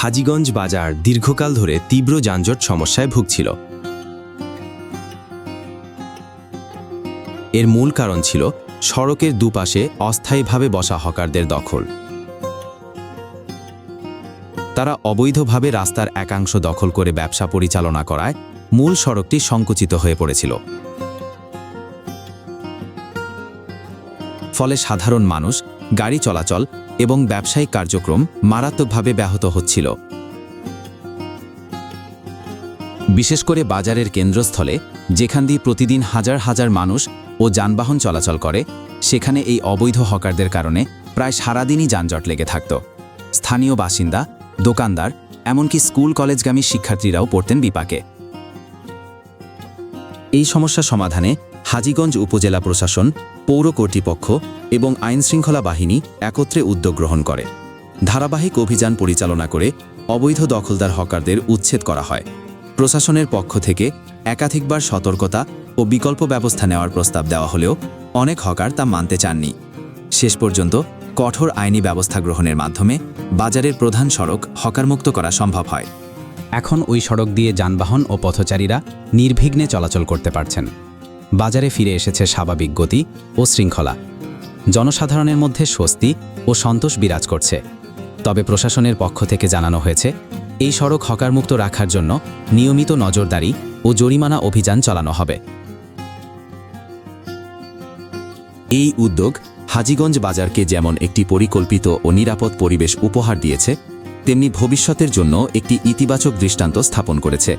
হাজীগঞ্জ বাজার দীর্ঘকাল ধরে তীব্র যানজট সমস্যায় ভুগছিল। এর মূল কারণ ছিল সড়কের দুপাশে অস্থায়ীভাবে বসা হকারদের দখল। তারা অবৈধভাবে রাস্তার একাংশ দখল করে ব্যবসা পরিচালনা করায় মূল সড়কটি সংকুচিত হয়ে পড়েছিল। ফলে সাধারণ মানুষ, গাড়ি চলাচল এবং ব্যবসায়িক কার্যক্রম মারাত্মকভাবে ব্যাহত হচ্ছিল। বিশেষ করে বাজারের কেন্দ্রস্থলে, যেখান দিয়ে প্রতিদিন হাজার হাজার মানুষ ও যানবাহন চলাচল করে, সেখানে এই অবৈধ হকারদের কারণে প্রায় সারাদিনই যানজট লেগে থাকত। স্থানীয় বাসিন্দা, দোকানদার, এমনকি স্কুল কলেজগামী শিক্ষার্থীরাও পড়তেন বিপাকে। এই সমস্যা সমাধানে হাজীগঞ্জ উপজেলা প্রশাসন, পৌর কর্তৃপক্ষ এবং আইনশৃঙ্খলা বাহিনী একত্রে উদ্যোগ গ্রহণ করে। ধারাবাহিক অভিযান পরিচালনা করে অবৈধ দখলদার হকারদের উচ্ছেদ করা হয়। প্রশাসনের পক্ষ থেকে একাধিকবার সতর্কতা ও বিকল্প ব্যবস্থা নেওয়ার প্রস্তাব দেওয়া হলেও অনেক হকার তা মানতে চাননি। শেষ পর্যন্ত কঠোর আইনি ব্যবস্থা গ্রহণের মাধ্যমে বাজারের প্রধান সড়ক হকারমুক্ত করা সম্ভব হয়। এখন ওই সড়ক দিয়ে যানবাহন ও পথচারীরা নির্বিঘ্নে চলাচল করতে পারছেন। বাজারে ফিরে এসেছে স্বাভাবিক গতি ও শৃঙ্খলা। জনসাধারণের মধ্যে স্বস্তি ও সন্তোষ বিরাজ করছে। তবে প্রশাসনের পক্ষ থেকে জানানো হয়েছে, এই সড়ক হকারমুক্ত রাখার জন্য নিয়মিত নজরদারি ও জরিমানা অভিযান চালানো হবে। এই উদ্যোগ হাজীগঞ্জ বাজারকে যেমন একটি পরিকল্পিত ও নিরাপদ পরিবেশ উপহার দিয়েছে, তেমনি ভবিষ্যতের জন্য একটি ইতিবাচক দৃষ্টান্ত স্থাপন করেছে।